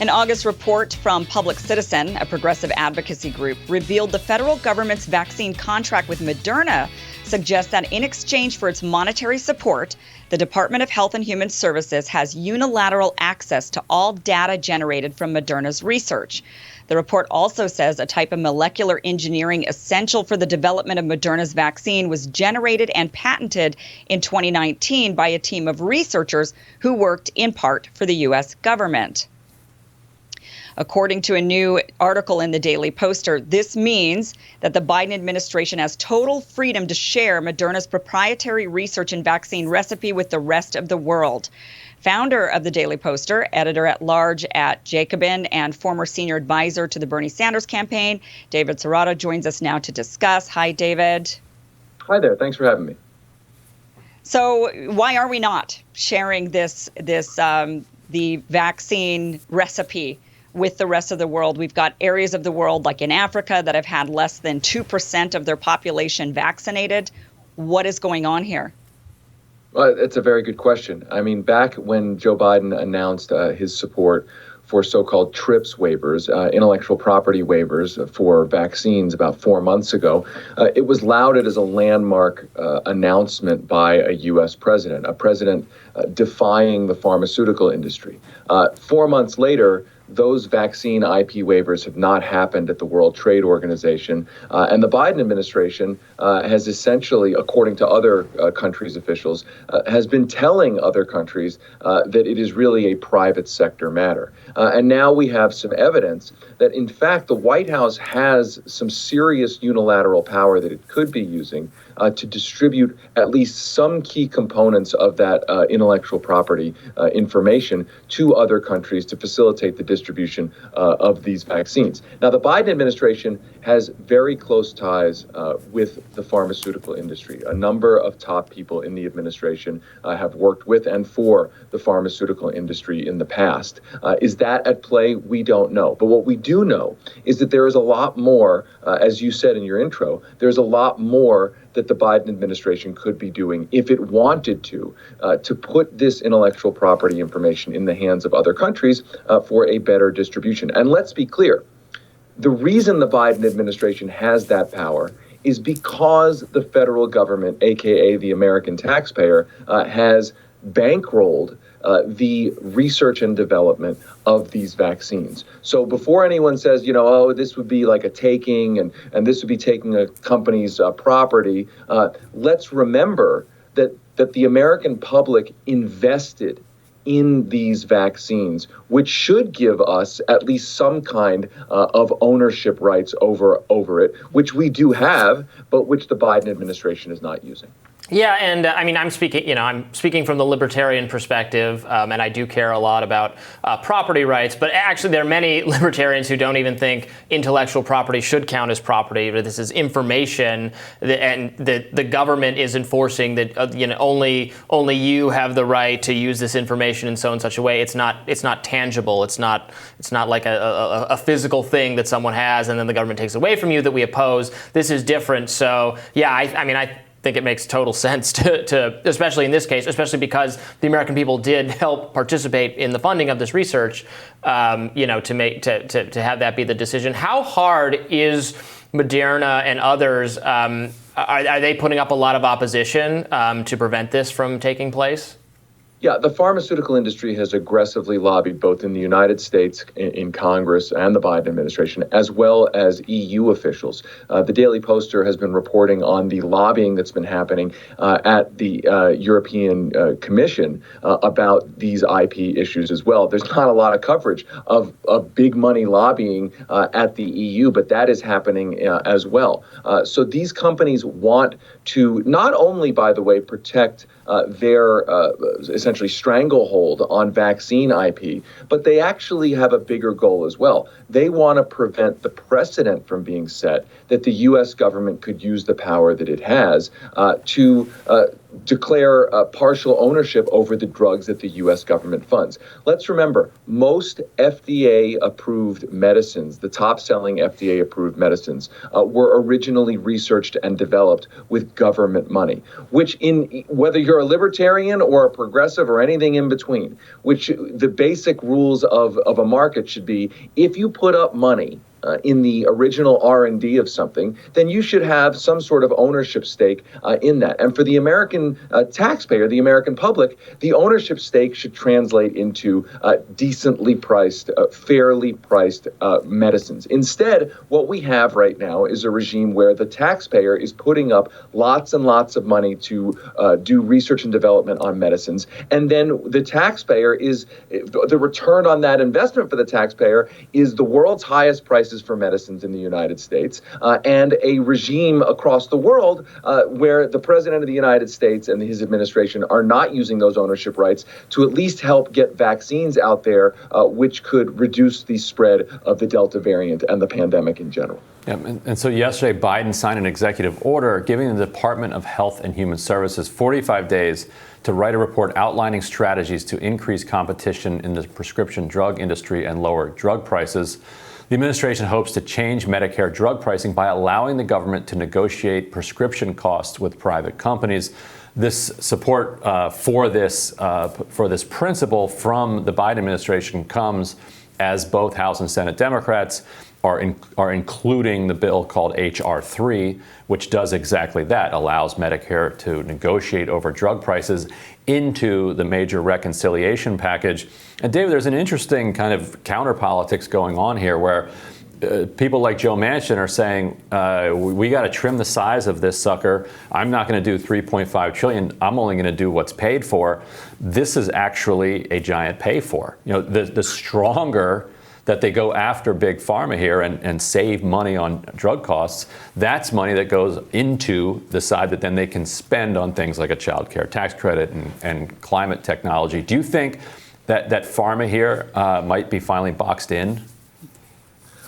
An August report from Public Citizen, a progressive advocacy group, revealed the federal government's vaccine contract with Moderna suggests that in exchange for its monetary support, the Department of Health and Human Services has unilateral access to all data generated from Moderna's research. The report also says a type of molecular engineering essential for the development of Moderna's vaccine was generated and patented in 2019 by a team of researchers who worked in part for the U.S. government. According to a new article in the Daily Poster, this means that the Biden administration has total freedom to share Moderna's proprietary research and vaccine recipe with the rest of the world. Founder of the Daily Poster, editor-at-large at Jacobin, and former senior advisor to the Bernie Sanders campaign, David Sirota, joins us now to discuss. Hi, David. Hi there. Thanks for having me. So why are we not sharing the vaccine recipe with the rest of the world? We've got areas of the world, like in Africa, that have had less than 2% of their population vaccinated. What is going on here? Well, it's a very good question. I mean, back when Joe Biden announced his support for so-called TRIPS waivers, intellectual property waivers for vaccines about 4 months ago, it was lauded as a landmark announcement by a U.S. president, a president defying the pharmaceutical industry. 4 months later, those vaccine IP waivers have not happened at the World Trade Organization. And the Biden administration has essentially, according to other countries' officials, has been telling other countries that it is really a private sector matter. And now we have some evidence that, in fact, the White House has some serious unilateral power that it could be using to distribute at least some key components of that intellectual property information to other countries to facilitate the distribution of these vaccines. Now, the Biden administration has very close ties with the pharmaceutical industry. A number of top people in the administration have worked with and for the pharmaceutical industry in the past. Is that at play? We don't know. But what we do know is that there is a lot more, as you said in your intro, there's a lot more that the Biden administration could be doing if it wanted to put this intellectual property information in the hands of other countries for a better distribution. And let's be clear, the reason the Biden administration has that power is because the federal government, aka the American taxpayer, has bankrolled the research and development of these vaccines. So before anyone says, oh, this would be like a taking and this would be taking a company's property, let's remember that the American public invested in these vaccines, which should give us at least some kind of ownership rights over it, which we do have, but which the Biden administration is not using. Yeah, and I mean, I'm speaking from the libertarian perspective, and I do care a lot about property rights. But actually, there are many libertarians who don't even think intellectual property should count as property. But this is information, and the government is enforcing that only you have the right to use this information in so and such a way. It's not tangible. It's not like a physical thing that someone has and then the government takes away from you that we oppose. This is different. So yeah, I think it makes total sense to, especially in this case, especially because the American people did help participate in the funding of this research, to have that be the decision. How hard is Moderna and others? Are they putting up a lot of opposition to prevent this from taking place? Yeah, the pharmaceutical industry has aggressively lobbied both in the United States, in Congress, and the Biden administration, as well as EU officials. The Daily Poster has been reporting on the lobbying that's been happening at the European Commission about these IP issues as well. There's not a lot of coverage of big money lobbying at the EU, but that is happening as well. So these companies want to not only, by the way, protect their essentially stranglehold on vaccine IP, but they actually have a bigger goal as well. They want to prevent the precedent from being set that the U.S. government could use the power that it has to declare partial ownership over the drugs that the U.S. government funds. Let's remember, most FDA-approved medicines, the top-selling FDA-approved medicines, were originally researched and developed with government money, which whether you're a libertarian or a progressive or anything in between, which the basic rules of a market should be, if you put up money in the original R&D of something, then you should have some sort of ownership stake in that. And for the American taxpayer, the American public, the ownership stake should translate into decently priced, fairly priced medicines. Instead, what we have right now is a regime where the taxpayer is putting up lots and lots of money to do research and development on medicines. And then the taxpayer the return on that investment for the taxpayer is the world's highest prices for medicines in the United States, and a regime across the world where the president of the United States and his administration are not using those ownership rights to at least help get vaccines out there, which could reduce the spread of the Delta variant and the pandemic in general. Yeah, and so yesterday, Biden signed an executive order giving the Department of Health and Human Services 45 days to write a report outlining strategies to increase competition in the prescription drug industry and lower drug prices. The administration hopes to change Medicare drug pricing by allowing the government to negotiate prescription costs with private companies. This support for this principle from the Biden administration comes as both House and Senate Democrats are including the bill called H.R. 3, which does exactly that, allows Medicare to negotiate over drug prices into the major reconciliation package. And David, there's an interesting kind of counter politics going on here where people like Joe Manchin are saying, we got to trim the size of this sucker. I'm not going to do $3.5 trillion. I'm only going to do what's paid for. This is actually a giant pay for. You know, the stronger that they go after big pharma here and save money on drug costs, that's money that goes into the side that then they can spend on things like a child care tax credit and climate technology. Do you think that pharma here might be finally boxed in?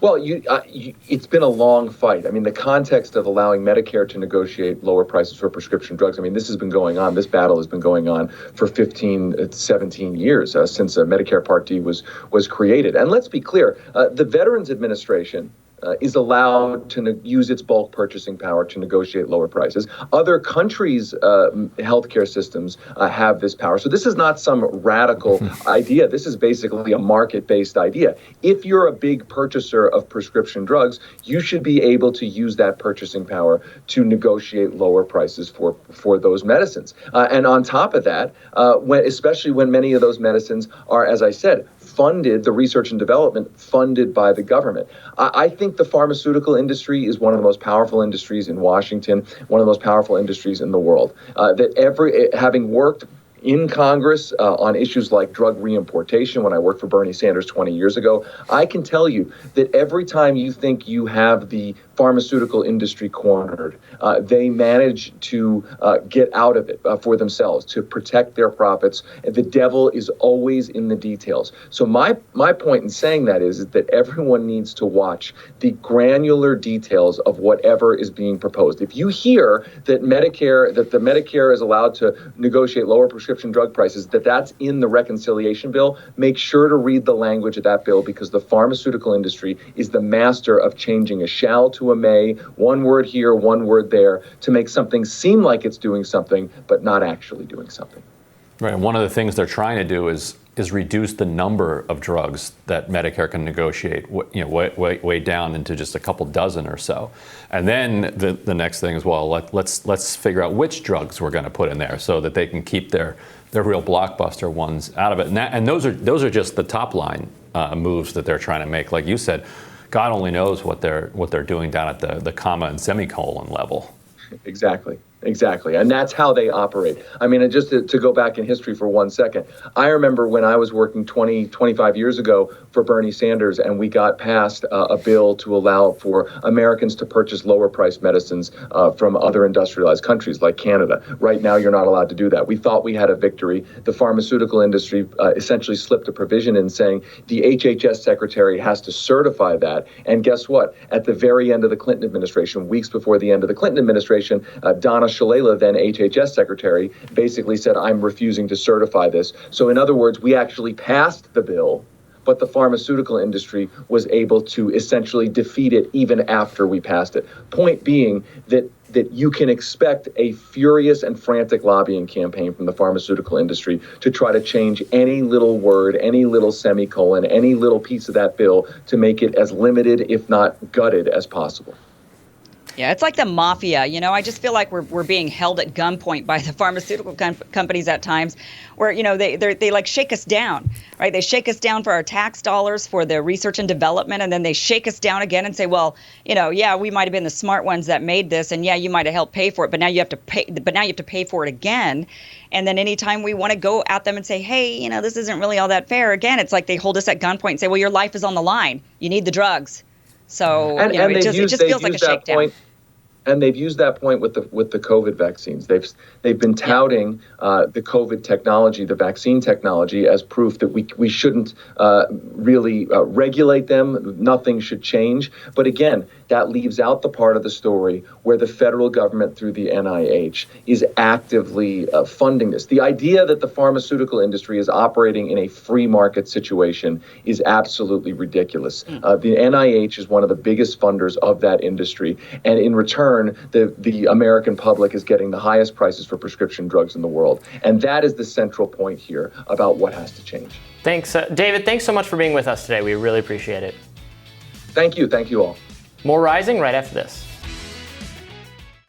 Well, it's been a long fight. I mean, the context of allowing Medicare to negotiate lower prices for prescription drugs, I mean, this has been going on. This battle has been going on for 15, 17 years since Medicare Part D was created. And let's be clear, the Veterans Administration is allowed to use its bulk purchasing power to negotiate lower prices. Other countries' healthcare systems have this power. So this is not some radical idea. This is basically a market-based idea. If you're a big purchaser of prescription drugs, you should be able to use that purchasing power to negotiate lower prices for those medicines. And on top of that, especially when many of those medicines are, as I said, funded, the research and development funded by the government. I think the pharmaceutical industry is one of the most powerful industries in Washington, one of the most powerful industries in the world. Having worked in Congress on issues like drug reimportation when I worked for Bernie Sanders 20 years ago, I can tell you that every time you think you have the pharmaceutical industry cornered, they manage to get out of it for themselves, to protect their profits. The devil is always in the details. So my point in saying that is that everyone needs to watch the granular details of whatever is being proposed. If you hear that the Medicare is allowed to negotiate lower prescription drug prices, that's in the reconciliation bill, make sure to read the language of that bill, because the pharmaceutical industry is the master of changing a shall to a may, one word here, one word there, to make something seem like it's doing something, but not actually doing something. Right. And one of the things they're trying to do is reduce the number of drugs that Medicare can negotiate, way down into just a couple dozen or so. And then the next thing is, well, let's figure out which drugs we're going to put in there so that they can keep their real blockbuster ones out of it. And those are just the top line moves that they're trying to make. Like you said, God only knows what they're doing down at the comma and semicolon level. Exactly. And that's how they operate. I mean, just to go back in history for 1 second, I remember when I was working 25 years ago for Bernie Sanders, and we got passed a bill to allow for Americans to purchase lower priced medicines from other industrialized countries like Canada. Right now, you're not allowed to do that. We thought we had a victory. The pharmaceutical industry essentially slipped a provision in saying the HHS secretary has to certify that. And guess what? At the very end of the Clinton administration, weeks before the end of the Clinton administration, Donna Shalala, then HHS secretary, basically said, I'm refusing to certify this. So in other words, we actually passed the bill, but the pharmaceutical industry was able to essentially defeat it even after we passed it. Point being that you can expect a furious and frantic lobbying campaign from the pharmaceutical industry to try to change any little word, any little semicolon, any little piece of that bill to make it as limited, if not gutted, as possible. Yeah, it's like the mafia. I just feel like we're being held at gunpoint by the pharmaceutical companies at times, where they like shake us down, right? They shake us down for our tax dollars for the research and development, and then they shake us down again and say, well, yeah, we might have been the smart ones that made this, and yeah, you might have helped pay for it, but now you have to pay. But now you have to pay for it again. And then anytime we want to go at them and say, hey, this isn't really all that fair, again, it's like they hold us at gunpoint and say, well, your life is on the line. You need the drugs. So it just feels like a shakedown. And they've used that point with the COVID vaccines. They've been touting the COVID technology, the vaccine technology, as proof that we shouldn't really regulate them. Nothing should change. But again, that leaves out the part of the story where the federal government through the NIH is actively funding this. The idea that the pharmaceutical industry is operating in a free market situation is absolutely ridiculous. The NIH is one of the biggest funders of that industry, and in return, the American public is getting the highest prices for prescription drugs in the world. And that is the central point here about what has to change. Thanks, David. Thanks so much for being with us today. We really appreciate it. Thank you. Thank you all. More Rising right after this.